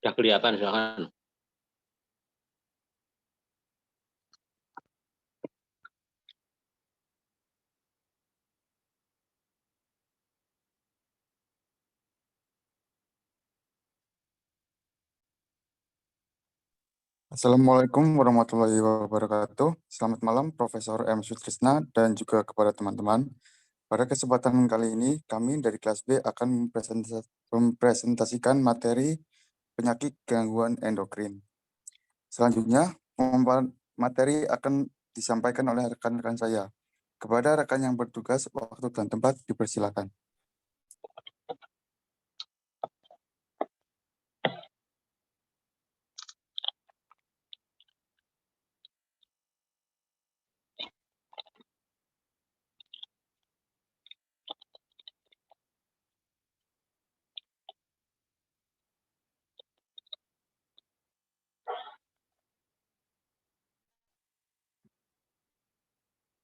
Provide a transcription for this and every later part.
Sudah kelihatan, silakan. Assalamualaikum warahmatullahi wabarakatuh. Selamat malam Profesor M. Sutrisna dan juga kepada teman-teman. Pada kesempatan kali ini, kami dari kelas B akan mempresentasikan materi penyakit gangguan endokrin. Selanjutnya, materi akan disampaikan oleh rekan-rekan saya. Kepada rekan yang bertugas, waktu dan tempat dipersilakan.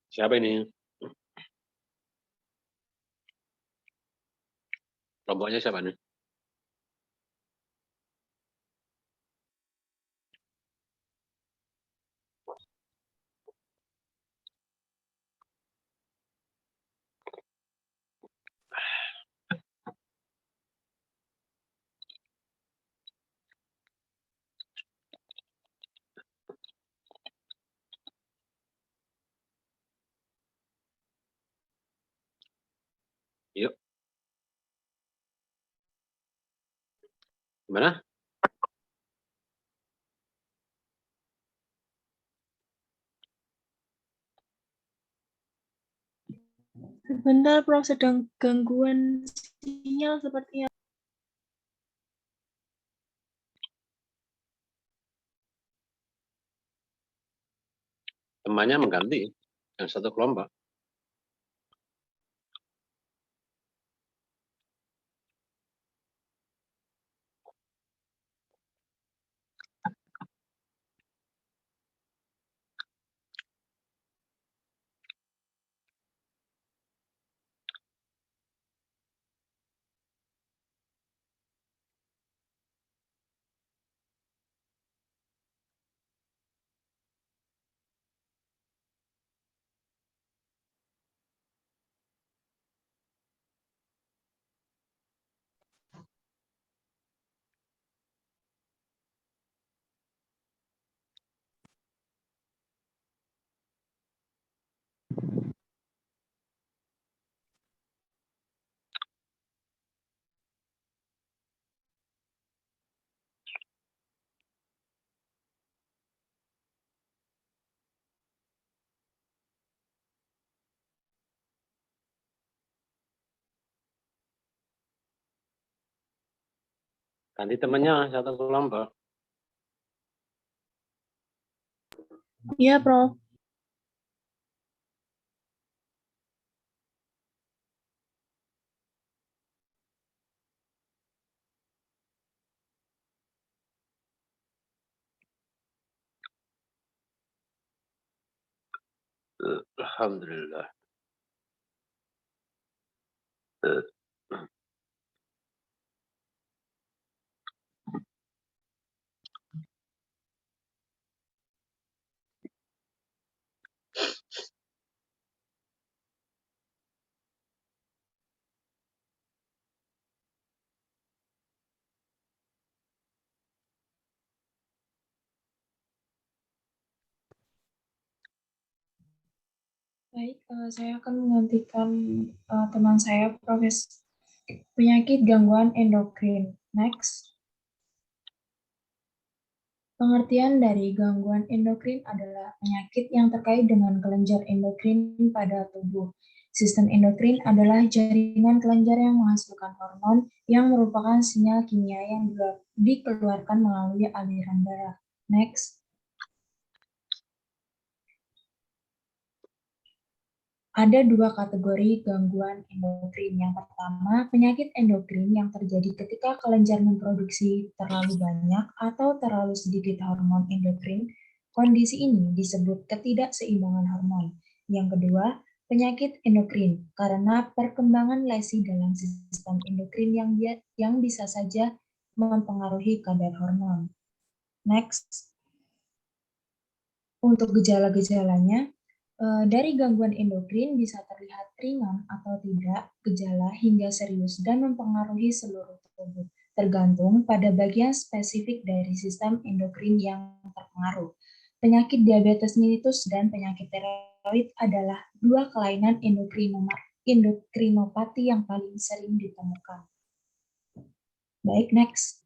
Siapa ini? Kelompoknya siapa nih? Yuk. Gimana? Sebentar, Prof. Sedang gangguan sinyal sepertinya. Temannya mengganti yang satu kelompok. Ganti temannya satu kelompok. Iya, Prof. Alhamdulillah. Baik, saya akan menggantikan teman saya, Profesor penyakit gangguan endokrin. Next. Pengertian dari gangguan endokrin adalah penyakit yang terkait dengan kelenjar endokrin pada tubuh. Sistem endokrin adalah jaringan kelenjar yang menghasilkan hormon yang merupakan sinyal kimia yang dikeluarkan melalui aliran darah. Next. Ada dua kategori gangguan endokrin. Yang pertama, penyakit endokrin yang terjadi ketika kelenjar memproduksi terlalu banyak atau terlalu sedikit hormon endokrin. Kondisi ini disebut ketidakseimbangan hormon. Yang kedua, penyakit endokrin karena perkembangan lesi dalam sistem endokrin yang bisa saja mempengaruhi kadar hormon. Next. Untuk gejala-gejalanya, dari gangguan endokrin bisa terlihat ringan atau tidak, gejala hingga serius dan mempengaruhi seluruh tubuh, tergantung pada bagian spesifik dari sistem endokrin yang terpengaruh. Penyakit diabetes mellitus dan penyakit tiroid adalah dua kelainan endokrinopati yang paling sering ditemukan. Baik, next.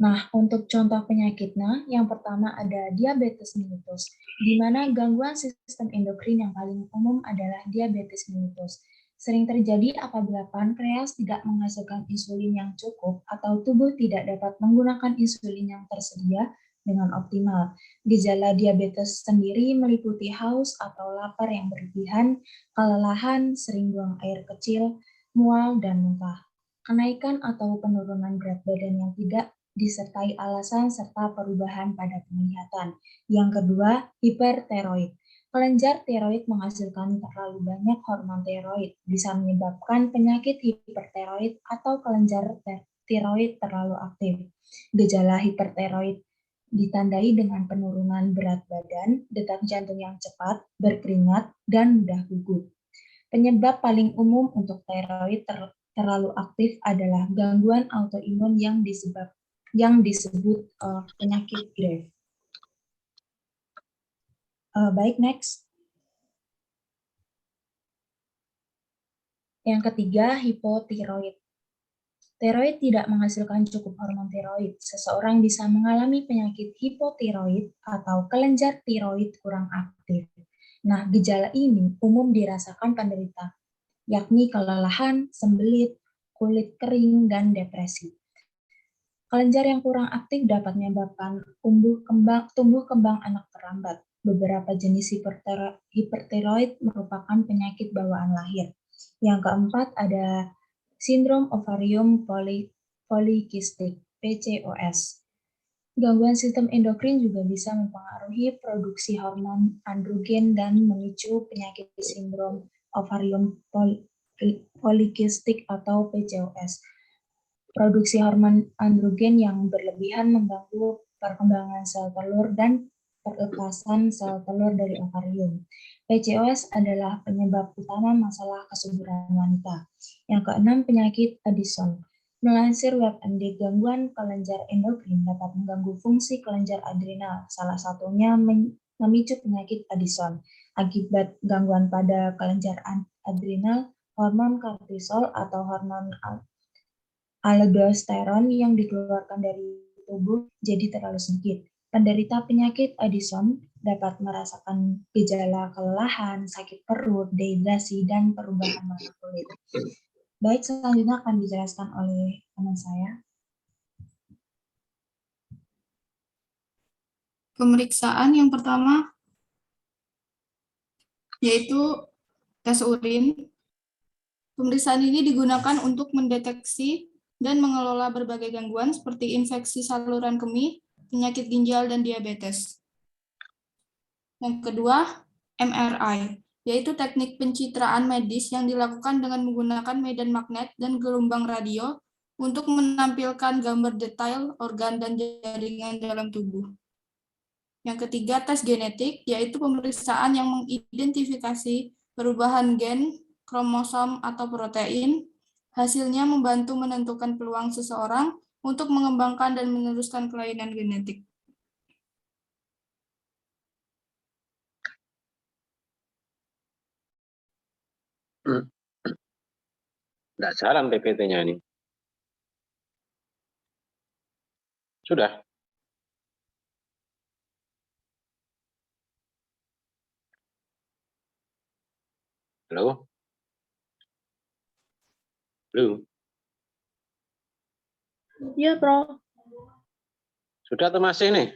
Nah, untuk contoh penyakitnya, yang pertama ada diabetes mellitus, di mana gangguan sistem endokrin yang paling umum adalah diabetes mellitus. Sering terjadi apabila pankreas tidak menghasilkan insulin yang cukup atau tubuh tidak dapat menggunakan insulin yang tersedia dengan optimal. Gejala diabetes sendiri meliputi haus atau lapar yang berlebihan, kelelahan, sering buang air kecil, mual, dan muntah. Kenaikan atau penurunan berat badan yang tidak disertai alasan serta perubahan pada penglihatan. Yang kedua, hipertiroid. Kelenjar tiroid menghasilkan terlalu banyak hormon tiroid, bisa menyebabkan penyakit hipertiroid atau kelenjar tiroid terlalu aktif. Gejala hipertiroid ditandai dengan penurunan berat badan, detak jantung yang cepat, berkeringat, dan mudah gugup. Penyebab paling umum untuk tiroid terlalu aktif adalah gangguan autoimun yang disebut penyakit Graves. Baik, next. Yang ketiga, hipotiroid. Tiroid tidak menghasilkan cukup hormon tiroid. Seseorang bisa mengalami penyakit hipotiroid atau kelenjar tiroid kurang aktif. Nah, gejala ini umum dirasakan penderita, yakni kelelahan, sembelit, kulit kering, dan depresi. Kelenjar yang kurang aktif dapat menyebabkan tumbuh kembang anak terlambat. Beberapa jenis hipertiroid merupakan penyakit bawaan lahir. Yang keempat ada sindrom ovarium polikistik, PCOS. Gangguan sistem endokrin juga bisa mempengaruhi produksi hormon androgen dan memicu penyakit sindrom ovarium polikistik atau PCOS. Produksi hormon androgen yang berlebihan mengganggu perkembangan sel telur dan perlepasan sel telur dari ovarium. PCOS adalah penyebab utama masalah kesuburan wanita. Yang keenam, penyakit Addison. Melansir WebMD, gangguan kelenjar endokrin dapat mengganggu fungsi kelenjar adrenal, salah satunya memicu penyakit Addison. Akibat gangguan pada kelenjar adrenal, hormon kortisol atau hormon aldosteron yang dikeluarkan dari tubuh jadi terlalu sedikit. Penderita penyakit Addison dapat merasakan gejala kelelahan, sakit perut, dehidrasi, dan perubahan warna kulit. Baik, selanjutnya akan dijelaskan oleh teman saya. Pemeriksaan yang pertama yaitu tes urin. Pemeriksaan ini digunakan untuk mendeteksi dan mengelola berbagai gangguan seperti infeksi saluran kemih, penyakit ginjal, dan diabetes. Yang kedua, MRI, yaitu teknik pencitraan medis yang dilakukan dengan menggunakan medan magnet dan gelombang radio untuk menampilkan gambar detail organ dan jaringan dalam tubuh. Yang ketiga, tes genetik, yaitu pemeriksaan yang mengidentifikasi perubahan gen, kromosom, atau protein. Hasilnya membantu menentukan peluang seseorang untuk mengembangkan dan meneruskan kelainan genetik. Nggak jalan PPT-nya ini. Sudah. Halo? Belum? Iya, Prof. Sudah atau masih nih?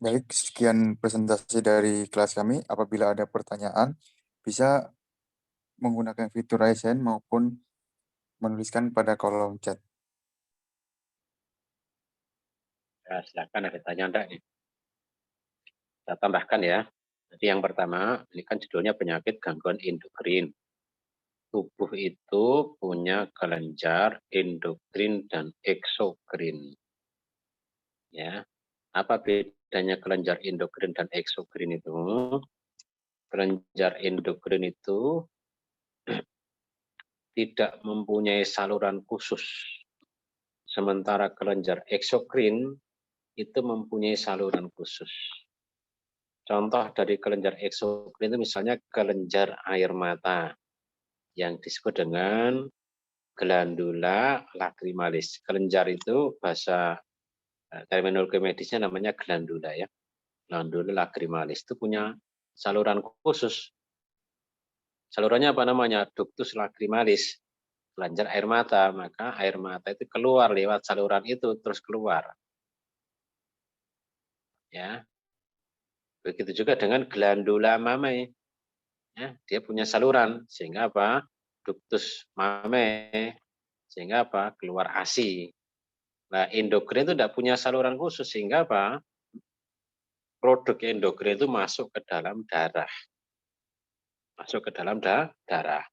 Baik, sekian presentasi dari kelas kami. Apabila ada pertanyaan, bisa menggunakan fitur raise hand maupun menuliskan pada kolom chat. Ya, silakan ada tanya enggak nih? Saya tambahkan ya. Jadi yang pertama, ini kan judulnya penyakit gangguan endokrin. Tubuh itu punya kelenjar endokrin dan eksokrin. Ya, apa bedanya kelenjar endokrin dan eksokrin itu? Kelenjar endokrin itu tidak mempunyai saluran khusus. Sementara kelenjar eksokrin itu mempunyai saluran khusus. Contoh dari kelenjar eksokrin itu misalnya kelenjar air mata yang disebut dengan glandula lacrimalis. Kelenjar itu bahasa terminologi medisnya namanya glandula ya. Glandula lacrimalis itu punya saluran khusus. Salurannya apa namanya? Ductus lacrimalis. Kelenjar air mata, maka air mata itu keluar lewat saluran itu terus keluar. Ya. Begitu juga dengan glandula mamae. Ya, dia punya saluran sehingga apa? Ductus mamae sehingga apa? Keluar ASI. Nah, endokrin itu tidak punya saluran khusus sehingga apa? Produk endokrin itu masuk ke dalam darah. Masuk ke dalam darah.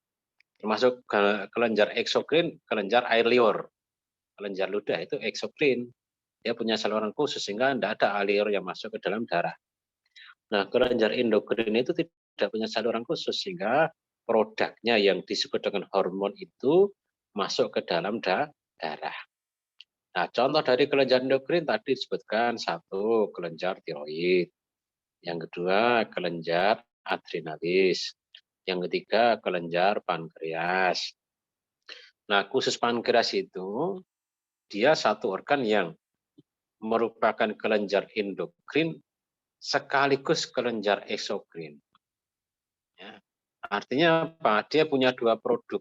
Termasuk kelenjar eksokrin, kelenjar air liur. Kelenjar ludah itu eksokrin. Dia punya saluran khusus sehingga tidak ada air liur yang masuk ke dalam darah. Nah, kelenjar endokrin itu tidak punya saluran khusus sehingga produknya yang disebut dengan hormon itu masuk ke dalam darah. Nah, contoh dari kelenjar endokrin tadi disebutkan satu kelenjar tiroid, yang kedua kelenjar adrenalis, yang ketiga kelenjar pankreas. Nah, khusus pankreas itu dia satu organ yang merupakan kelenjar endokrin sekaligus kelenjar eksokrin. Ya. Artinya apa? Dia punya dua produk.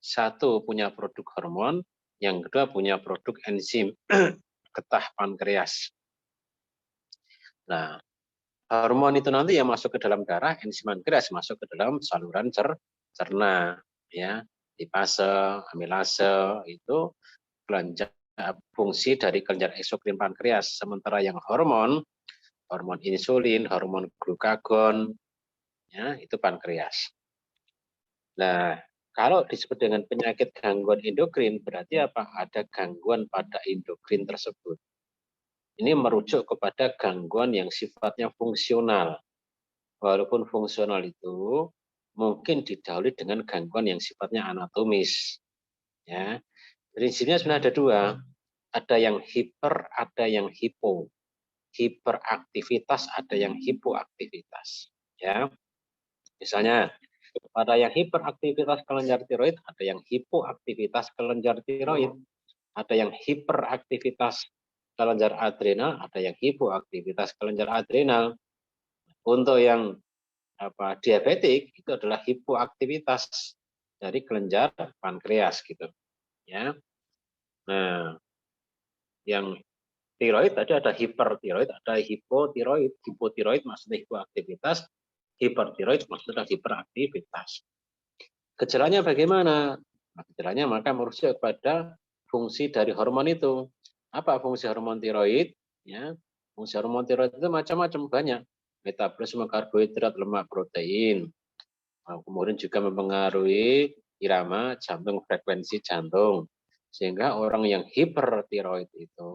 Satu punya produk hormon, yang kedua punya produk enzim getah pankreas. Nah, hormon itu nanti yang masuk ke dalam darah, enzim pankreas masuk ke dalam saluran cerna, ya, lipase, amilase itu kelenjar fungsi dari kelenjar eksokrin pankreas. Sementara yang hormon insulin, hormon glukagon, ya, itu pankreas. Nah, kalau disebut dengan penyakit gangguan endokrin, berarti apa? Ada gangguan pada endokrin tersebut. Ini merujuk kepada gangguan yang sifatnya fungsional. Walaupun fungsional itu mungkin didahului dengan gangguan yang sifatnya anatomis. Ya, prinsipnya sebenarnya ada dua. Ada yang hiper, ada yang hipo. Hiperaktivitas, ada yang hipoaktivitas. Ya, misalnya pada yang hiperaktivitas kelenjar tiroid, ada yang hipoaktivitas kelenjar tiroid, ada yang hiperaktivitas kelenjar adrenal, ada yang hipoaktivitas kelenjar adrenal. Untuk yang diabetik itu adalah hipoaktivitas dari kelenjar pankreas gitu, ya. Nah, yang tiroid tadi ada hipertiroid, ada hipotiroid. Hipotiroid maksudnya hipoaktivitas, hipertiroid maksudnya hiperaktivitas. Gejalanya bagaimana? Nah, gejalanya maka merujuk kepada fungsi dari hormon itu. Apa fungsi hormon tiroid? Ya, fungsi hormon tiroid itu macam-macam, banyak. Metabolisme karbohidrat, lemak, protein. Nah, kemudian juga mempengaruhi irama jantung, frekuensi jantung. Sehingga orang yang hipertiroid itu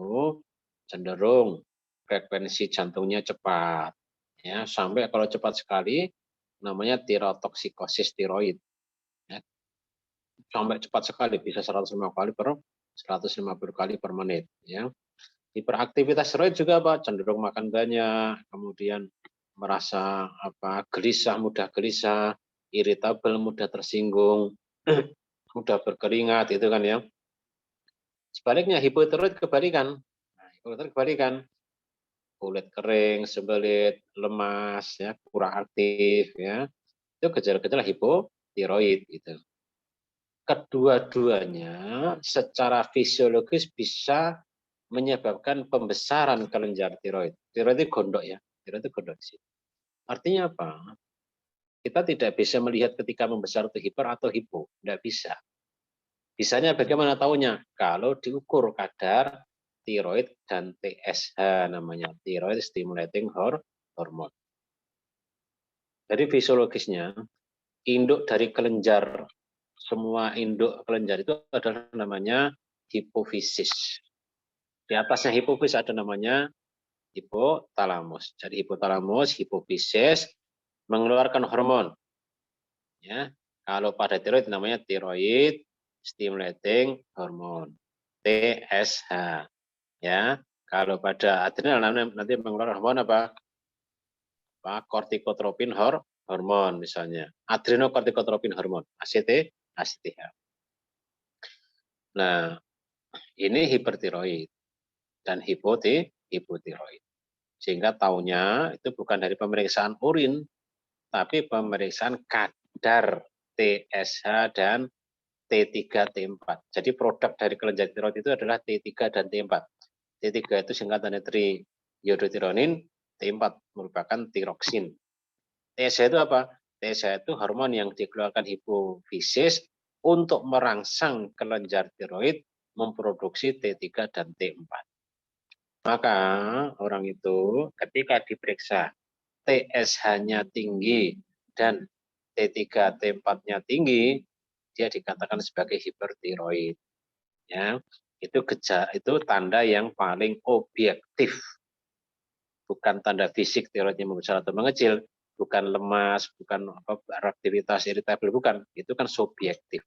cenderung frekuensi jantungnya cepat. Ya, sampai kalau cepat sekali namanya tirotoksikosis tiroid. Ya, sampai cepat sekali, bisa 150 kali per menit. Ya. Hiperaktivitas tiroid juga apa? Cenderung makan banyak, kemudian merasa gelisah, mudah gelisah, irritabel, mudah tersinggung, mudah berkeringat, itu kan ya. Sebaliknya hipotiroid kebalikan. Nah, hipotiroid kebalikan. Kulit kering, sembelit, lemas, ya, kurang aktif, ya. Itu gejala-gejala hipotiroid itu. Kedua-duanya secara fisiologis bisa menyebabkan pembesaran kelenjar tiroid. Tiroid itu gondok ya, tiroid itu gondok di sini. Artinya apa? Kita tidak bisa melihat ketika membesar itu hiper atau hipo, tidak bisa. Bisanya bagaimana tahunya? Kalau diukur kadar tiroid dan TSH namanya, thyroid stimulating hormone. Jadi fisiologisnya induk dari kelenjar, semua induk kelenjar itu adalah namanya hipofisis. Di atasnya hipofisis ada namanya hipotalamus. Jadi hipotalamus, hipofisis mengeluarkan hormon. Ya, kalau pada tiroid namanya thyroid stimulating hormone, TSH. Ya, kalau pada adrenal nanti mengeluarkan hormon apa? Kortikotropin hormon misalnya, adrenokortikotropin hormon, ACTH. Nah, ini hipertiroid dan hipotiroid. Sehingga taunya itu bukan dari pemeriksaan urin, tapi pemeriksaan kadar TSH dan T3, T4. Jadi produk dari kelenjar tiroid itu adalah T3 dan T4. T3 itu singkatan dari iodothyronin, T4 merupakan tiroksin. TSH itu apa? TSH itu hormon yang dikeluarkan hipofisis untuk merangsang kelenjar tiroid memproduksi T3 dan T4. Maka orang itu ketika diperiksa TSH-nya tinggi dan T3, T4-nya tinggi, dia dikatakan sebagai hipertiroid. Ya, itu tanda yang paling objektif. Bukan tanda fisik tiroidnya membesar atau mengecil, bukan lemas, bukan aktivitas irritabel, bukan. Itu kan subjektif.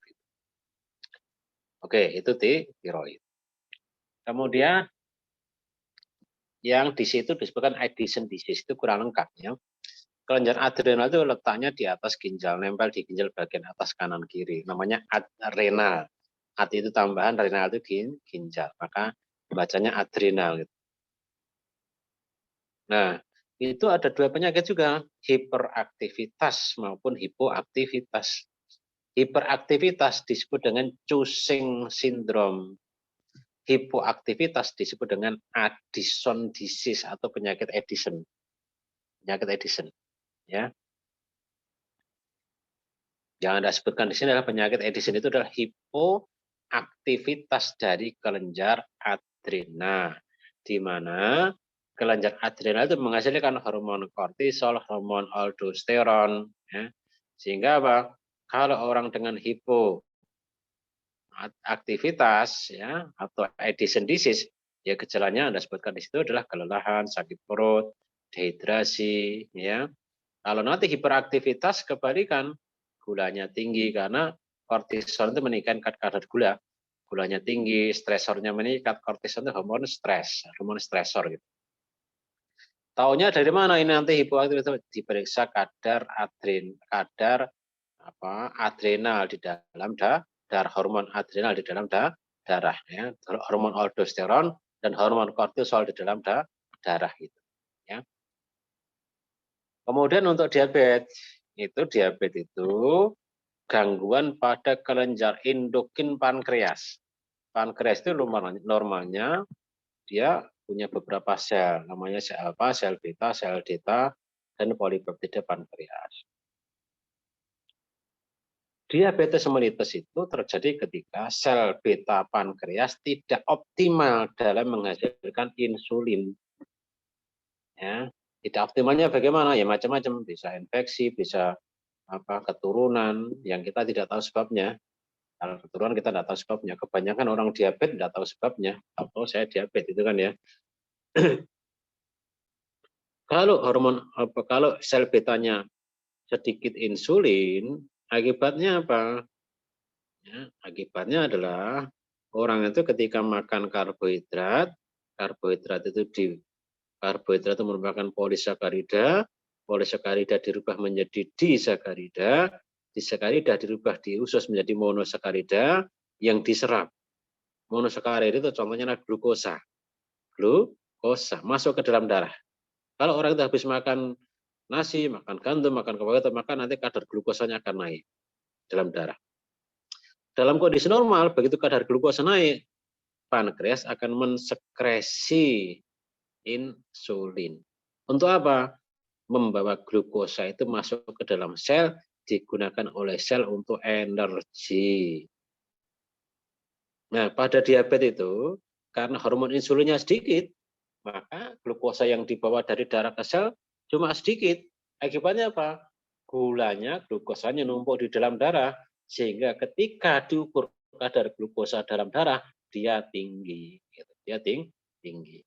Oke, itu tiroid. Kemudian yang di situ disebutkan Addison disease, itu kurang lengkap ya. Kelenjar adrenal itu letaknya di atas ginjal, nempel di ginjal bagian atas kanan kiri. Namanya adrenal. Ad itu tambahan, renal itu ginjal. Maka bacanya adrenal. Gitu. Nah, itu ada dua penyakit juga, hiperaktivitas maupun hipoaktivitas. Hiperaktivitas disebut dengan Cushing syndrome. Hipoaktivitas disebut dengan Addison disease atau penyakit Addison. Penyakit Addison. Ya. Yang Anda sebutkan di sini adalah penyakit Addison itu adalah hipoaktivitas dari kelenjar adrenal, di mana kelenjar adrenal itu menghasilkan hormon kortisol, hormon aldosteron, ya. Sehingga apa? Kalau orang dengan hipoaktivitas ya atau Addison disease, ya gejalanya Anda sebutkan di situ adalah kelelahan, sakit perut, dehidrasi, ya. Kalau nanti hiperaktivitas kebalikan, gulanya tinggi karena kortisol itu meningkatkan kadar gula. Gulanya tinggi, stresornya meningkat, kortisol itu hormon stres, hormon stresor gitu. Taunya dari mana ini nanti hipoaktivitas? Diperiksa kadar adrenal di dalam darah, hormon adrenal di dalam darah ya, hormon aldosteron dan hormon kortisol di dalam darah itu ya. Kemudian untuk diabetes itu gangguan pada kelenjar endokrin pankreas. Pankreas itu normalnya dia punya beberapa sel, namanya sel alfa, sel beta, sel delta, dan polipeptida pankreas. Diabetes mellitus itu terjadi ketika sel beta pankreas tidak optimal dalam menghasilkan insulin. Ya, tidak optimalnya bagaimana? Ya macam-macam, bisa infeksi, bisa keturunan yang kita tidak tahu sebabnya. Kalau keturunan kita tidak tahu sebabnya. Kebanyakan orang diabetes tidak tahu sebabnya. Atau saya diabetes itu kan ya. Kalau sel betanya sedikit insulin, akibatnya apa? Ya, akibatnya adalah orang itu ketika makan karbohidrat itu merupakan polisakarida, polisakarida dirubah menjadi disakarida, disakarida dirubah di usus menjadi monosakarida yang diserap. Monosakarida itu contohnya adalah glukosa. Glukosa masuk ke dalam darah. Kalau orang itu habis makan nasi, makan gandum, makan karbohidrat, maka nanti kadar glukosanya akan naik dalam darah. Dalam kondisi normal, begitu kadar glukosa naik, pankreas akan mensekresi insulin. Untuk apa? Membawa glukosa itu masuk ke dalam sel, digunakan oleh sel untuk energi. Nah, pada diabetes itu, karena hormon insulinnya sedikit, maka glukosa yang dibawa dari darah ke sel cuma sedikit. Akibatnya apa? Gulanya, glukosanya numpuk di dalam darah, sehingga ketika diukur kadar glukosa dalam darah, dia tinggi. Dia tinggi.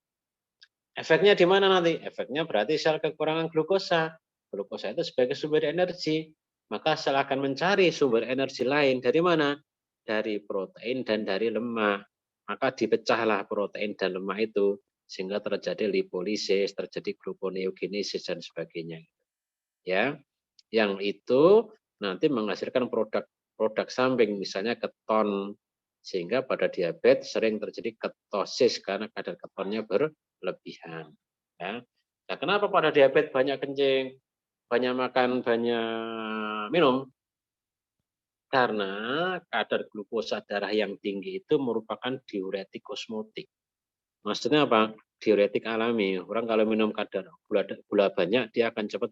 Efeknya di mana nanti? Efeknya berarti sel kekurangan glukosa. Glukosa itu sebagai sumber energi. Maka sel akan mencari sumber energi lain. Dari mana? Dari protein dan dari lemak. Maka dipecahlah protein dan lemak itu. Sehingga terjadi lipolisis, terjadi gluconeogenesis, dan sebagainya. Ya, yang itu nanti menghasilkan produk samping, misalnya keton. Sehingga pada diabetes sering terjadi ketosis karena kadar ketonnya berlebihan. Ya. Nah, kenapa pada diabetes banyak kencing, banyak makan, banyak minum? Karena kadar glukosa darah yang tinggi itu merupakan diuretik osmotik. Maksudnya apa? Diuretik alami. Orang kalau minum kadar gula banyak, dia akan cepat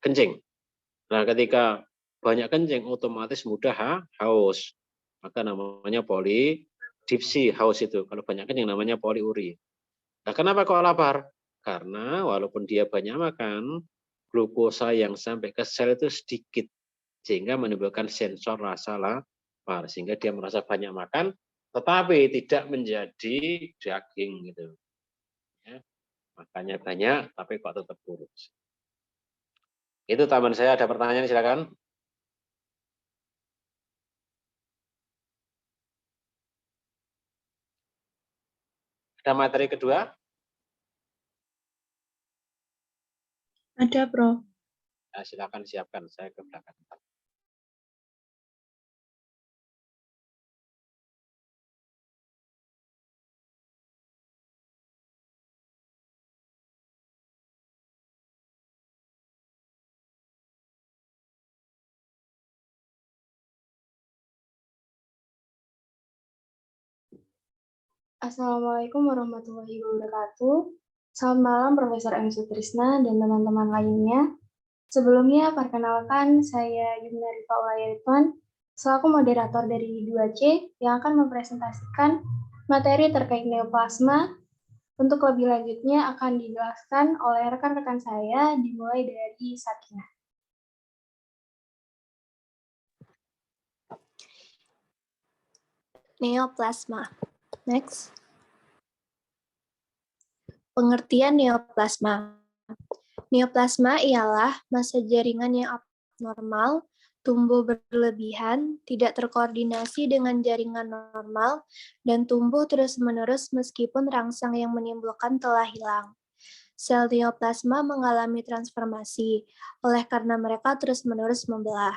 kencing. Nah, ketika banyak kencing, otomatis mudah haus. Maka namanya polidipsi, haus itu. Kalau banyak kencing namanya poliuri. Nah, kenapa kok lapar? Karena walaupun dia banyak makan, glukosa yang sampai ke sel itu sedikit. Sehingga menimbulkan sensor rasa lapar. Sehingga dia merasa banyak makan, tetapi tidak menjadi daging. Gitu. Ya. Makannya banyak, tapi kok tetap kurus. Itu teman saya, ada pertanyaan silakan. Ada materi kedua? Ada, Prof. Nah, silakan siapkan, saya ke belakang. Assalamualaikum warahmatullahi wabarakatuh. Selamat malam Profesor M. Sutrisna dan teman-teman lainnya. Sebelumnya, perkenalkan saya Yumna Rifa Ulayritwan, selaku moderator dari 2C yang akan mempresentasikan materi terkait neoplasma. Untuk lebih lanjutnya akan dijelaskan oleh rekan-rekan saya dimulai dari Sakinah. Neoplasma. Next. Pengertian neoplasma. Neoplasma ialah massa jaringan yang abnormal, tumbuh berlebihan, tidak terkoordinasi dengan jaringan normal, dan tumbuh terus-menerus meskipun rangsang yang menimbulkan telah hilang. Sel neoplasma mengalami transformasi, oleh karena mereka terus-menerus membelah.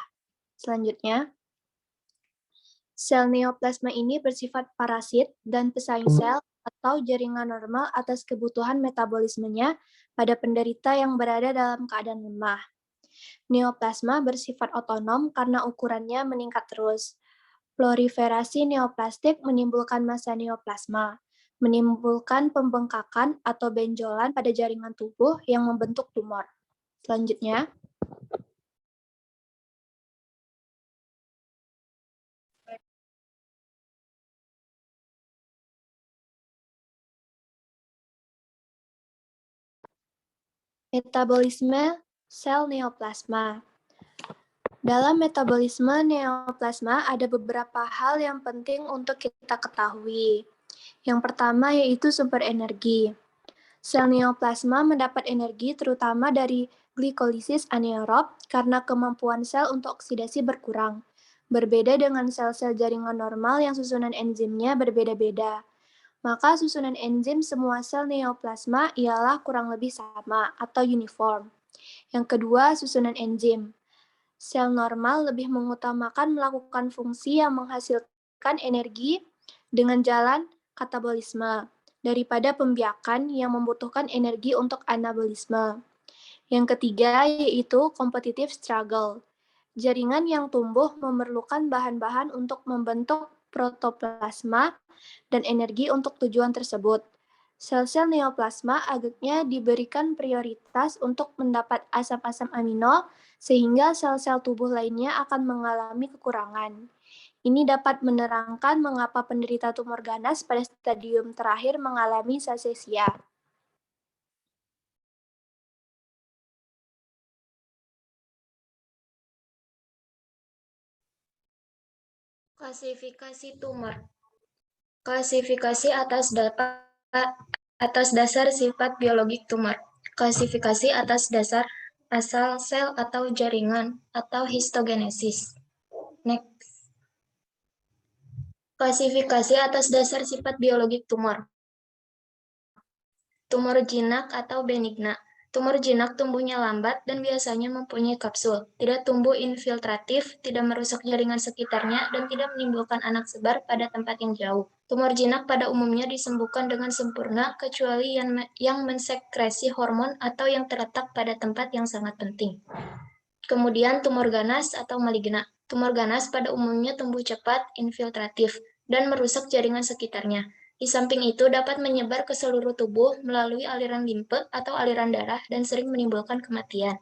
Selanjutnya, sel neoplasma ini bersifat parasit dan pesaing sel atau jaringan normal atas kebutuhan metabolismenya pada penderita yang berada dalam keadaan lemah. Neoplasma bersifat otonom karena ukurannya meningkat terus. Proliferasi neoplastik menimbulkan massa neoplasma, menimbulkan pembengkakan atau benjolan pada jaringan tubuh yang membentuk tumor. Selanjutnya, metabolisme sel neoplasma. Dalam metabolisme neoplasma ada beberapa hal yang penting untuk kita ketahui. Yang pertama yaitu sumber energi. Sel neoplasma mendapat energi terutama dari glikolisis anaerob karena kemampuan sel untuk oksidasi berkurang. Berbeda dengan sel-sel jaringan normal yang susunan enzimnya berbeda-beda. Maka susunan enzim semua sel neoplasma ialah kurang lebih sama atau uniform. Yang kedua, susunan enzim. Sel normal lebih mengutamakan melakukan fungsi yang menghasilkan energi dengan jalan katabolisme daripada pembiakan yang membutuhkan energi untuk anabolisme. Yang ketiga yaitu competitive struggle. Jaringan yang tumbuh memerlukan bahan-bahan untuk membentuk protoplasma dan energi untuk tujuan tersebut. Sel-sel neoplasma agaknya diberikan prioritas untuk mendapat asam-asam amino, sehingga sel-sel tubuh lainnya akan mengalami kekurangan. Ini dapat menerangkan mengapa penderita tumor ganas pada stadium terakhir mengalami sasesia. Klasifikasi tumor. Klasifikasi atas dasar sifat biologik tumor. Klasifikasi atas dasar asal sel atau jaringan atau histogenesis. Next. Klasifikasi atas dasar sifat biologik tumor. Tumor jinak atau benigna. Tumor jinak tumbuhnya lambat dan biasanya mempunyai kapsul, tidak tumbuh infiltratif, tidak merusak jaringan sekitarnya, dan tidak menimbulkan anak sebar pada tempat yang jauh. Tumor jinak pada umumnya disembuhkan dengan sempurna, kecuali yang mensekresi hormon atau yang terletak pada tempat yang sangat penting. Kemudian tumor ganas atau maligna. Tumor ganas pada umumnya tumbuh cepat, infiltratif, dan merusak jaringan sekitarnya. Di samping itu dapat menyebar ke seluruh tubuh melalui aliran limfe atau aliran darah dan sering menimbulkan kematian.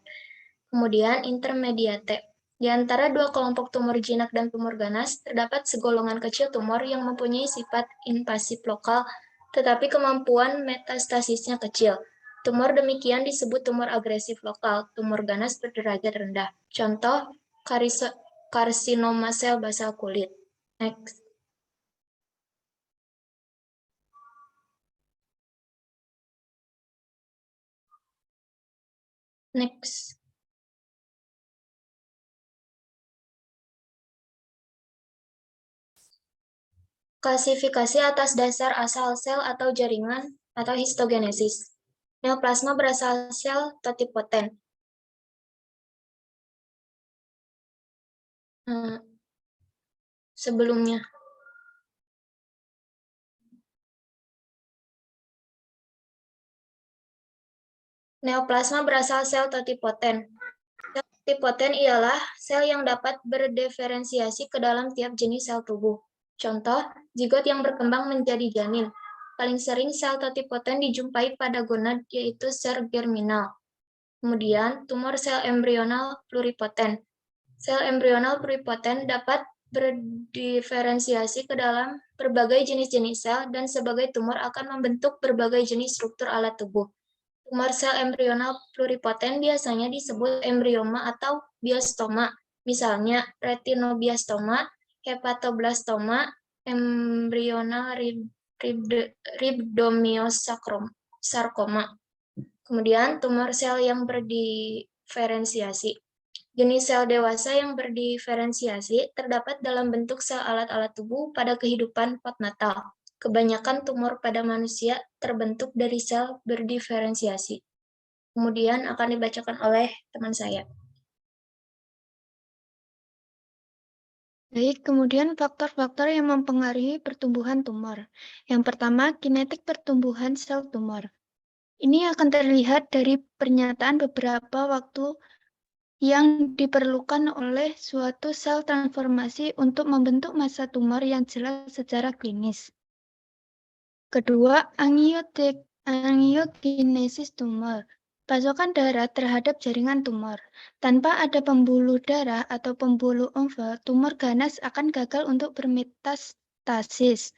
Kemudian intermediate. Di antara dua kelompok tumor jinak dan tumor ganas, terdapat segolongan kecil tumor yang mempunyai sifat invasif lokal, tetapi kemampuan metastasisnya kecil. Tumor demikian disebut tumor agresif lokal, tumor ganas berderajat rendah. Contoh, karsinoma sel basal kulit. Next. Next. Klasifikasi atas dasar asal sel atau jaringan atau histogenesis. Neoplasma berasal sel totipoten. Sebelumnya. Neoplasma berasal sel totipoten. Sel totipoten ialah sel yang dapat berdiferensiasi ke dalam tiap jenis sel tubuh. Contoh, zigot yang berkembang menjadi janin. Paling sering sel totipoten dijumpai pada gonad, yaitu sel germinal. Kemudian, tumor sel embrional pluripoten. Sel embrional pluripoten dapat berdiferensiasi ke dalam berbagai jenis-jenis sel dan sebagai tumor akan membentuk berbagai jenis struktur alat tubuh. Tumor sel embrional pluripoten biasanya disebut embryoma atau biostoma, misalnya retinoblastoma, hepatoblastoma, embryonal rhabdomyosarcoma. Kemudian tumor sel yang berdiferensiasi. Jenis sel dewasa yang berdiferensiasi terdapat dalam bentuk sel alat-alat tubuh pada kehidupan postnatal. Kebanyakan tumor pada manusia terbentuk dari sel berdiferensiasi. Kemudian akan dibacakan oleh teman saya. Baik, kemudian faktor-faktor yang mempengaruhi pertumbuhan tumor. Yang pertama, kinetik pertumbuhan sel tumor. Ini akan terlihat dari pernyataan beberapa waktu yang diperlukan oleh suatu sel transformasi untuk membentuk massa tumor yang jelas secara klinis. Kedua, angiogenesis tumor. Pasokan darah terhadap jaringan tumor. Tanpa ada pembuluh darah atau pembuluh limfe, tumor ganas akan gagal untuk bermetastasis.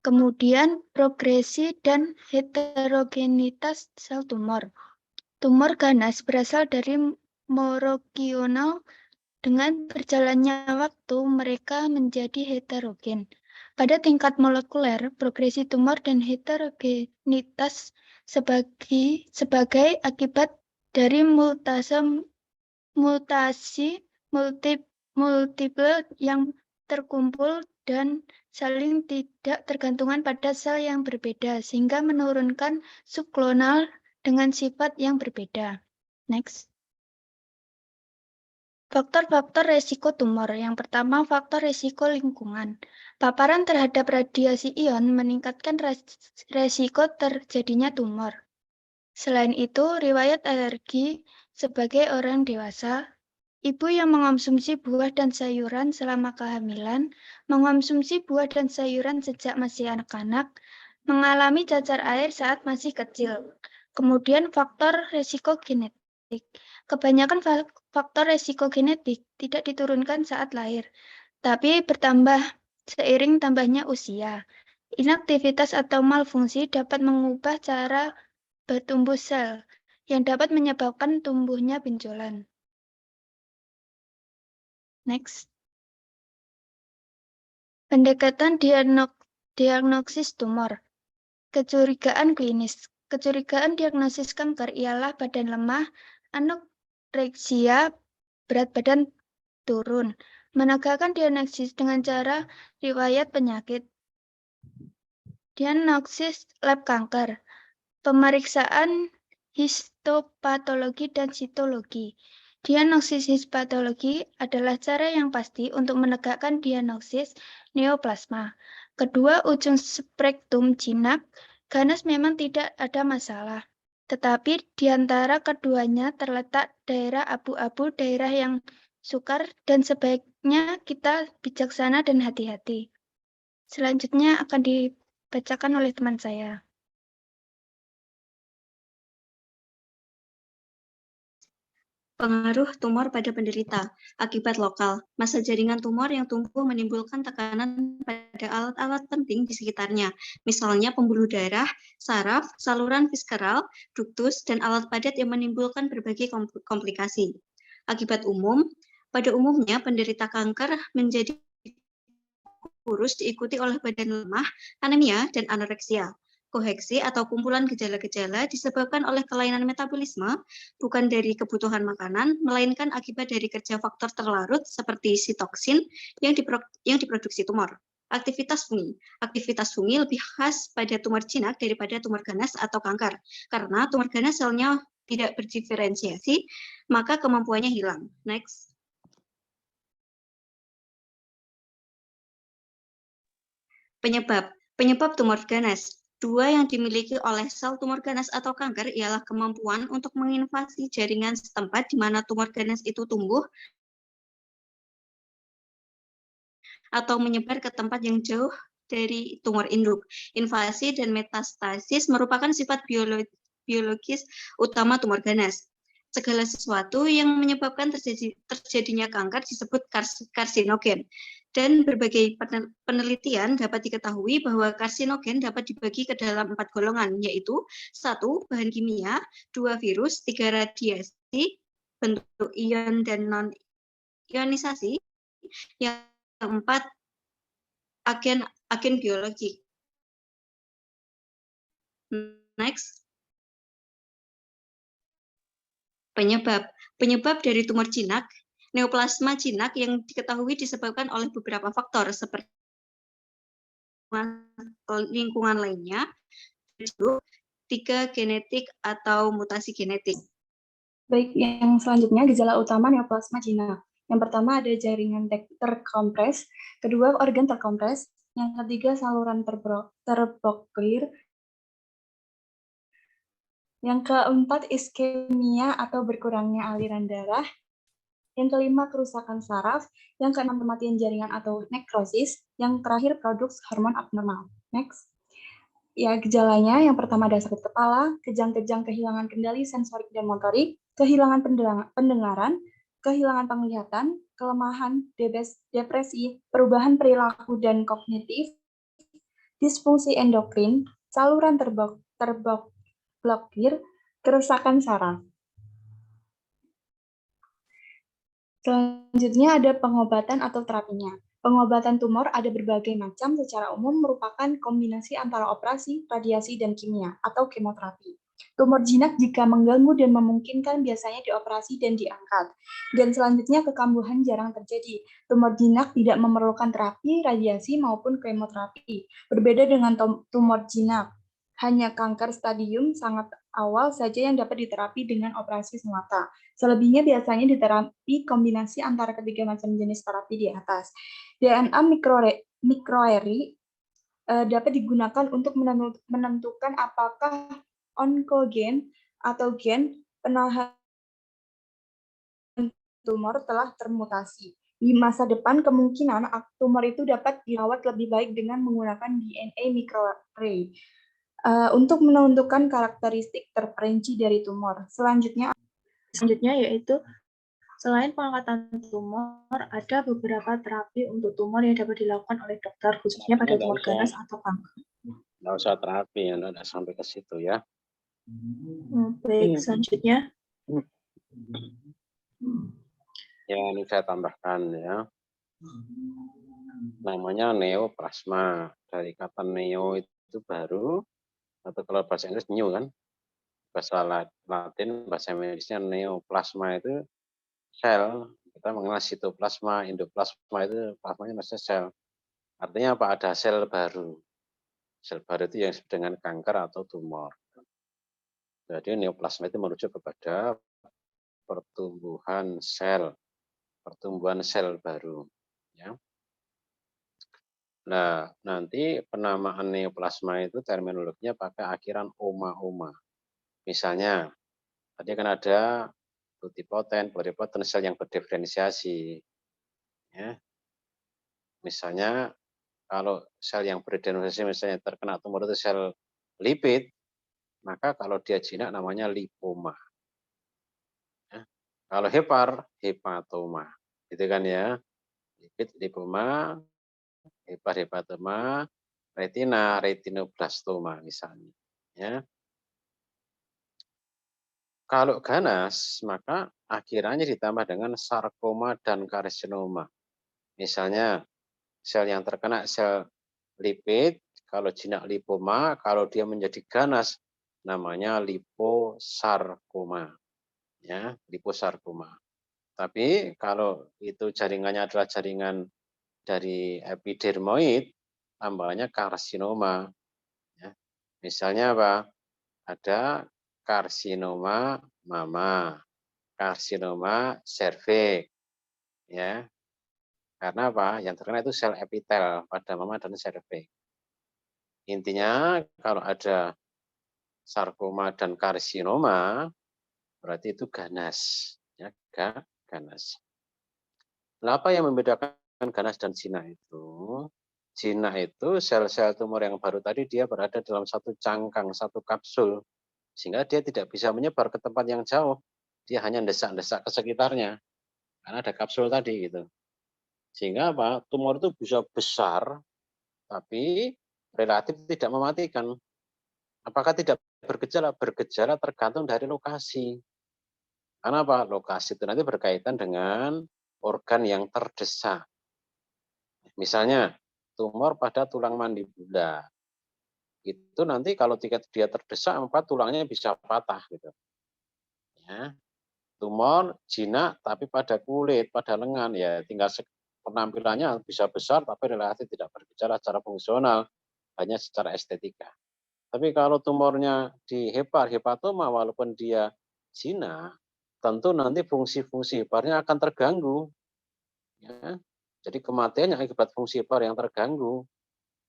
Kemudian, progresi dan heterogenitas sel tumor. Tumor ganas berasal dari merogenal. Dengan berjalannya waktu, mereka menjadi heterogen. Pada tingkat molekuler, progresi tumor dan heterogenitas sebagai akibat dari mutasi multiple yang terkumpul dan saling tidak tergantungan pada sel yang berbeda, sehingga menurunkan subklonal dengan sifat yang berbeda. Next. Faktor-faktor resiko tumor. Yang pertama, faktor resiko lingkungan. Paparan terhadap radiasi ion meningkatkan resiko terjadinya tumor. Selain itu, riwayat alergi sebagai orang dewasa Ibu yang mengonsumsi buah dan sayuran selama kehamilan, mengonsumsi buah dan sayuran sejak masih anak-anak, mengalami cacar air saat masih kecil. Kemudian faktor resiko genetik. Kebanyakan faktor resiko genetik tidak diturunkan saat lahir, tapi bertambah seiring tambahnya usia. Inaktivitas atau malfungsi dapat mengubah cara bertumbuh sel, yang dapat menyebabkan tumbuhnya benjolan. Next. Pendekatan diagnosis tumor. Kecurigaan klinis. Kecurigaan diagnosis kanker ialah badan lemah, anoreksia, berat badan turun. Menegakkan diagnosis dengan cara riwayat penyakit. Diagnosis lab kanker. Pemeriksaan histopatologi dan sitologi. Diagnosis histopatologi adalah cara yang pasti untuk menegakkan diagnosis neoplasma. Kedua ujung spektrum jinak, ganas memang tidak ada masalah. Tetapi di antara keduanya terletak daerah abu-abu, daerah yang sukar, dan sebaiknya kita bijaksana dan hati-hati. Selanjutnya akan dibacakan oleh teman saya. Pengaruh tumor pada penderita. Akibat lokal, massa jaringan tumor yang tumbuh menimbulkan tekanan pada alat-alat penting di sekitarnya, misalnya pembuluh darah, saraf, saluran visceral, ductus, dan alat padat yang menimbulkan berbagai komplikasi. Akibat umum, pada umumnya penderita kanker menjadi kurus diikuti oleh badan lemah, anemia, dan anoreksia. Koheksi atau kumpulan gejala-gejala disebabkan oleh kelainan metabolisme, bukan dari kebutuhan makanan, melainkan akibat dari kerja faktor terlarut seperti sitoksin yang diproduksi tumor. Aktivitas fungi. Aktivitas fungi lebih khas pada tumor jinak daripada tumor ganas atau kanker, karena tumor ganas selnya tidak berdiferensiasi, maka kemampuannya hilang. Next. Penyebab tumor ganas. Dua yang dimiliki oleh sel tumor ganas atau kanker ialah kemampuan untuk menginvasi jaringan setempat di mana tumor ganas itu tumbuh atau menyebar ke tempat yang jauh dari tumor induk. Invasi dan metastasis merupakan sifat biologis utama tumor ganas. Segala sesuatu yang menyebabkan terjadinya kanker disebut karsinogen. Dan berbagai penelitian dapat diketahui bahwa karsinogen dapat dibagi ke dalam 4 golongan, yaitu 1. Bahan kimia, 2. Virus, 3. Radiasi, bentuk ion dan non-ionisasi, yang 4. agen biologi. Next. Penyebab dari tumor jinak. Neoplasma jinak yang diketahui disebabkan oleh beberapa faktor seperti lingkungan lainnya, 3. genetik atau mutasi genetik. Baik, yang selanjutnya gejala utama neoplasma jinak. Yang pertama ada jaringan terkompres, kedua organ terkompres, yang ketiga saluran terblokir, yang keempat iskemia atau berkurangnya aliran darah, yang kelima kerusakan saraf, yang keenam kematian jaringan atau nekrosis, yang terakhir produksi hormon abnormal. Next. Ya, gejalanya yang pertama ada sakit kepala, kejang-kejang kehilangan kendali sensorik dan motorik, kehilangan pendengaran, kehilangan penglihatan, kelemahan, depresi, perubahan perilaku dan kognitif, disfungsi endokrin, saluran terblokir, kerusakan saraf. Selanjutnya ada pengobatan atau terapinya. Pengobatan tumor ada berbagai macam, secara umum merupakan kombinasi antara operasi, radiasi, dan kimia atau kemoterapi. Tumor jinak jika mengganggu dan memungkinkan biasanya dioperasi dan diangkat. Dan selanjutnya kekambuhan jarang terjadi. Tumor jinak tidak memerlukan terapi, radiasi, maupun kemoterapi. Berbeda dengan tumor jinak. Hanya kanker stadium sangat awal saja yang dapat diterapi dengan operasi semata. Selebihnya biasanya diterapi kombinasi antara ketiga macam jenis terapi di atas. DNA mikroarray dapat digunakan untuk menentukan apakah onkogen atau gen penahan tumor telah termutasi. Di masa depan, kemungkinan tumor itu dapat dirawat lebih baik dengan menggunakan DNA microarray untuk menentukan karakteristik terperinci dari tumor. Selanjutnya yaitu selain pengangkatan tumor, ada beberapa terapi untuk tumor yang dapat dilakukan oleh dokter, khususnya pada tumor ganas atau kanker. Nggak usah terapi, ya, nggak sampai ke situ ya. Baik, selanjutnya. Ya, ini saya tambahkan ya. Namanya neoplasma. Dari kata neo itu baru, atau kalau bahasa Inggris new kan. Bahasa Latin, bahasa medisnya neoplasma itu sel. Kita mengenal sitoplasma, endoplasma itu plasmanya maksudnya sel. Artinya apa? Ada sel baru. Sel baru itu yang disebut dengan kanker atau tumor. Jadi neoplasma itu merujuk kepada pertumbuhan sel baru. Ya. Nah, nanti penamaan neoplasma itu terminologinya pakai akhiran oma-oma. Misalnya, tadi kan ada pluripoten sel yang berdiferensiasi. Ya. Misalnya, kalau sel yang berdiferensiasi misalnya terkena tumor itu sel lipid, maka kalau dia jinak namanya lipoma. Ya. Kalau hepatoma. Gitu kan ya. Lipid, lipoma, hepatoma, retinoblastoma misalnya. Ya. Kalau ganas, maka akhirannya ditambah dengan sarkoma dan karsinoma. Misalnya, sel yang terkena sel lipid, kalau jinak lipoma, kalau dia menjadi ganas, namanya liposarkoma. Ya, liposarkoma. Tapi kalau itu jaringannya adalah jaringan dari epidermoid, tambahnya karsinoma. Ya. Misalnya apa? Ada karsinoma mama, karsinoma serviks, ya. Karena apa? Yang terkena itu sel epitel pada mama dan serviks. Intinya kalau ada sarkoma dan karsinoma, berarti itu ganas, ya, ganas. Nah, apa yang membedakan ganas dan jinak itu? Jinak itu sel-sel tumor yang baru tadi dia berada dalam satu cangkang, satu kapsul. Sehingga dia tidak bisa menyebar ke tempat yang jauh. Dia hanya desak-desak ke sekitarnya. Karena ada kapsul tadi gitu. Sehingga apa? Tumor itu bisa besar, tapi relatif tidak mematikan. Apakah tidak bergejala? Bergejala tergantung dari lokasi. Karena apa? Lokasi itu nanti berkaitan dengan organ yang terdesak. Misalnya, tumor pada tulang mandibula. Itu nanti kalau dia terdesak, maka tulangnya bisa patah gitu. Ya. Tumor jinak tapi pada kulit, pada lengan, ya tinggal penampilannya bisa besar tapi relatif tidak bergejala secara fungsional, hanya secara estetika. Tapi kalau tumornya di hepatoma walaupun dia jinak, tentu nanti fungsi-fungsi heparnya akan terganggu. Ya. Jadi kematiannya akibat fungsi hepar yang terganggu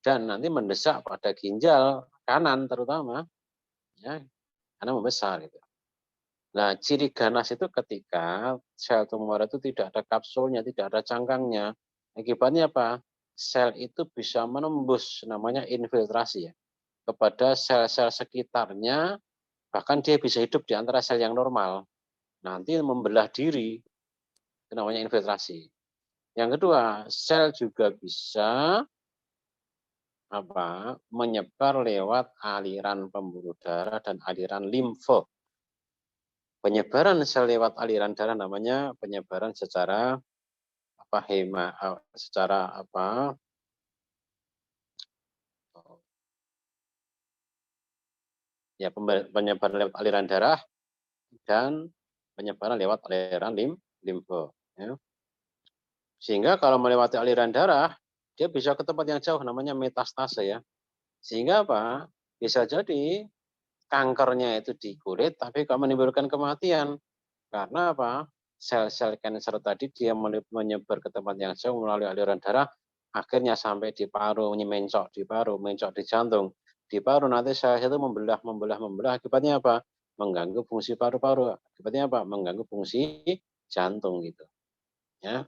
dan nanti mendesak pada ginjal kanan terutama, ya, karena membesar gitu. Nah, ciri ganas itu ketika sel tumor itu tidak ada kapsulnya, tidak ada cangkangnya. Akibatnya apa? Sel itu bisa menembus, namanya infiltrasi ya, kepada sel-sel sekitarnya, bahkan dia bisa hidup di antara sel yang normal. Nanti membelah diri, itu namanya infiltrasi. Yang kedua, sel juga bisa menyebar lewat aliran pembuluh darah dan aliran limfe. Penyebaran sel lewat aliran darah namanya penyebaran secara ya, penyebaran lewat aliran darah dan penyebaran lewat aliran limfe. Ya. Sehingga kalau melewati aliran darah, dia bisa ke tempat yang jauh, namanya metastase ya. Sehingga apa? Bisa jadi kankernya itu di kulit, tapi kalau menimbulkan kematian. Karena apa? Sel-sel kanker tadi dia menyebar ke tempat yang jauh melalui aliran darah, akhirnya sampai di paru, mencok di paru, mencok di jantung. Di paru nanti sel itu membelah, akibatnya apa? Mengganggu fungsi paru-paru. Akibatnya apa? Mengganggu fungsi jantung gitu. Ya.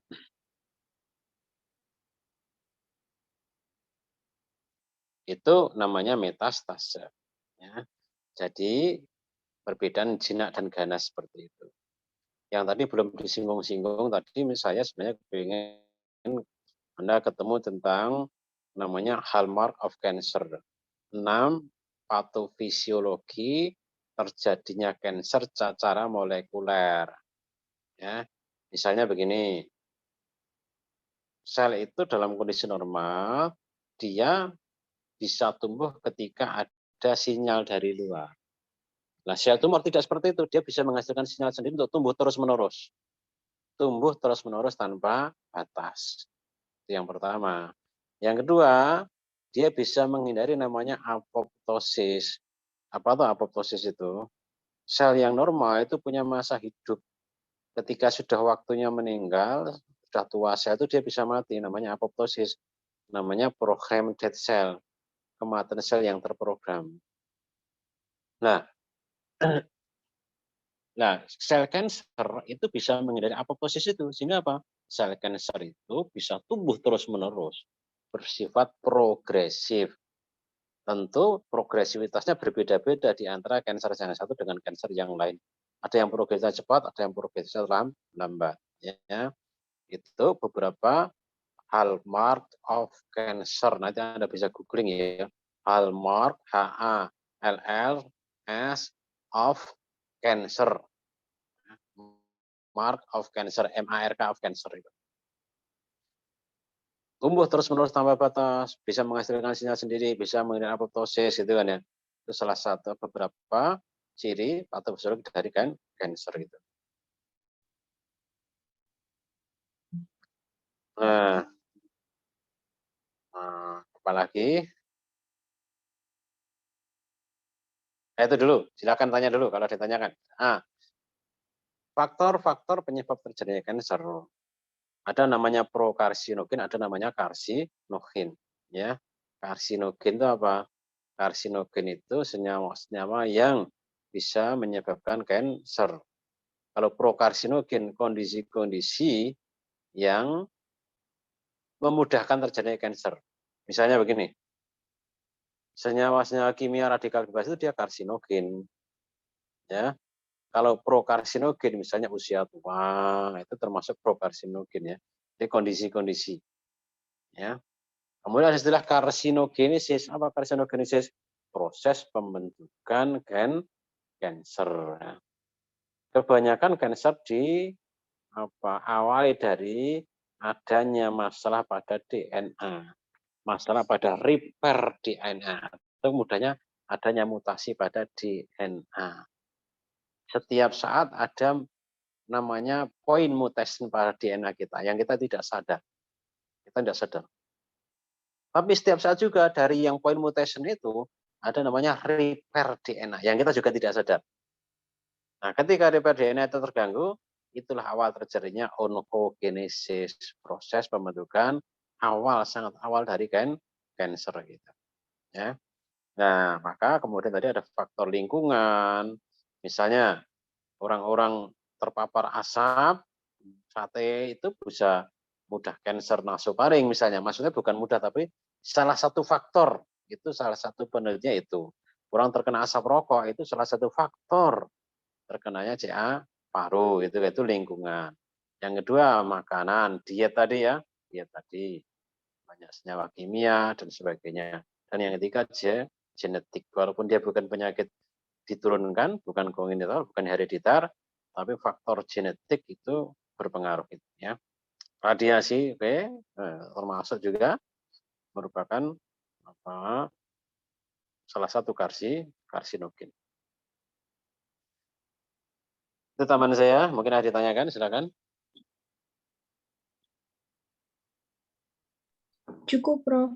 Itu namanya metastase. Ya. Jadi perbedaan jinak dan ganas seperti itu. Yang tadi belum disinggung-singgung tadi saya sebenarnya ingin Anda ketemu tentang namanya hallmark of cancer. 6 patofisiologi terjadinya kanker secara molekuler. Ya. Misalnya begini. Sel itu dalam kondisi normal dia bisa tumbuh ketika ada sinyal dari luar. Nah, sel tumor tidak seperti itu. Dia bisa menghasilkan sinyal sendiri untuk tumbuh terus-menerus. Tumbuh terus-menerus tanpa batas. Itu yang pertama. Yang kedua, dia bisa menghindari namanya apoptosis. Apa itu apoptosis itu? Sel yang normal itu punya masa hidup. Ketika sudah waktunya meninggal, sudah tua sel itu dia bisa mati. Namanya apoptosis. Namanya programmed dead cell. Kematian sel yang terprogram. Nah, sel kanker itu bisa menghindari apoptosis itu. Sehingga apa? Sel kanker itu bisa tumbuh terus-menerus. Bersifat progresif. Tentu progresivitasnya berbeda-beda di antara kanker yang satu dengan kanker yang lain. Ada yang progresnya cepat, ada yang progresnya lambat. Ya. Itu beberapa hallmark of cancer. Nanti Anda bisa googling ya. Hallmark, HALLS of cancer. Mark of cancer, MARK of cancer itu. Tumbuh terus-menerus tanpa batas, bisa menghasilkan sinyal sendiri, bisa menghindari apoptosis gitu kan ya. Itu salah satu beberapa ciri patofisiologi dari kanker gitu. Nah, apa lagi? Itu dulu, silakan tanya dulu kalau ditanyakan. Faktor-faktor penyebab terjadinya kanker. Ada namanya prokarsinogen, ada namanya karsinogen. Ya, karsinogen itu apa? Karsinogen itu senyawa-senyawa yang bisa menyebabkan kanker. Kalau prokarsinogen, kondisi-kondisi yang memudahkan terjadinya kanker. Misalnya begini, senyawa-senyawa kimia radikal bebas itu dia karsinogen. Ya, kalau prokarsinogen misalnya usia tua itu termasuk prokarsinogen ya. Jadi kondisi-kondisi. Ya. Kemudian ada istilah karsinogenesis. Apa karsinogenesis? Proses pembentukan kanker. Ya. Kebanyakan kanker awali dari adanya masalah pada DNA, masalah pada repair DNA, atau mudahnya adanya mutasi pada DNA. Setiap saat ada namanya point mutation pada DNA kita yang kita tidak sadar. Kita tidak sadar. Tapi setiap saat juga dari yang point mutation itu ada namanya repair DNA yang kita juga tidak sadar. Nah, ketika repair DNA itu terganggu, itulah awal terjadinya oncogenesis, proses pembentukan sangat awal dari kanker gitu. Ya. Nah, maka kemudian tadi ada faktor lingkungan, misalnya orang-orang terpapar asap, sate itu bisa mudah kanker nasofaring misalnya. Maksudnya bukan mudah tapi salah satu faktor, itu salah satu penelitiannya itu. Orang terkena asap rokok itu salah satu faktor terkenanya CA paru, itu lingkungan. Yang kedua makanan, diet tadi ya, diet tadi banyak senyawa kimia dan sebagainya. Dan yang ketiga genetik, walaupun dia bukan penyakit diturunkan, bukan kongenital, bukan hereditar, tapi faktor genetik itu berpengaruh gitu ya. Radiasi termasuk juga merupakan salah satu karsinogen. Itu teman saya, mungkin ada ditanyakan, silakan. Cukup, Prof.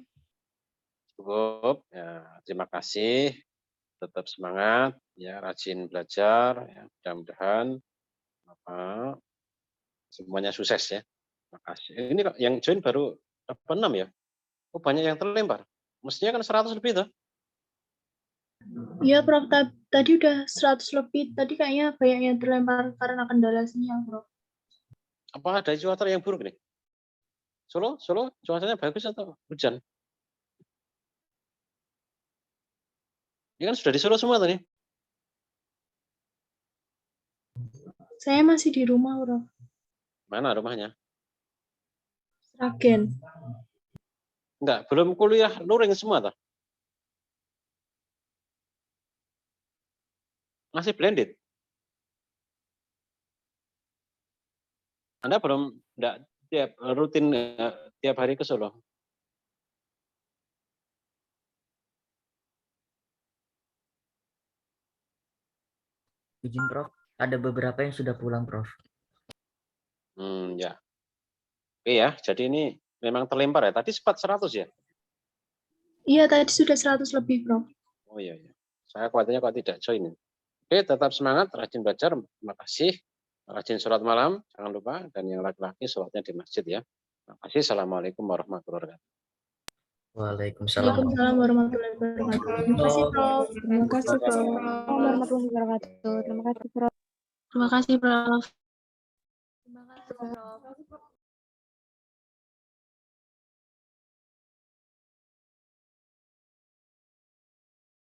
Cukup. Ya, terima kasih. Tetap semangat, ya, rajin belajar, ya, mudah-mudahan semuanya sukses ya. Terima kasih. Ini yang join baru 6 ya? Oh, banyak yang terlempar. Mestinya kan 100 lebih tuh. Iya, Prof. Tadi udah 100 lebih. Tadi kayaknya banyak yang terlempar karena kendala sinyal, Prof. Apa ada cuaca yang buruk nih? Solo cuacanya bagus atau hujan? Ini kan sudah di Solo semua tadi. Saya masih di rumah, Prof. Mana rumahnya? Sragen. Enggak, belum kuliah luring semua toh. Masih blended. Anda belum enggak rutin tiap hari ke Solo. Izin Prof, ada beberapa yang sudah pulang Prof. Ya. Oke ya, jadi ini memang terlempar ya. Tadi sempat 100 ya? Iya, tadi sudah 100 lebih, Prof. Oh iya. Saya khawatirnya kok tidak join. Oke, tetap semangat, rajin belajar. Terima kasih. Rajin sholat malam, jangan lupa. Dan yang laki-laki sholatnya di masjid ya. Terima kasih. Assalamualaikum warahmatullahi wabarakatuh. Waalaikumsalam. Waalaikumsalam warahmatullahi wabarakatuh. Terima kasih, Prof. Terima kasih, Prof. Warahmatullahi wabarakatuh. Terima kasih, Prof. Terima kasih, Prof. Terima kasih, Prof.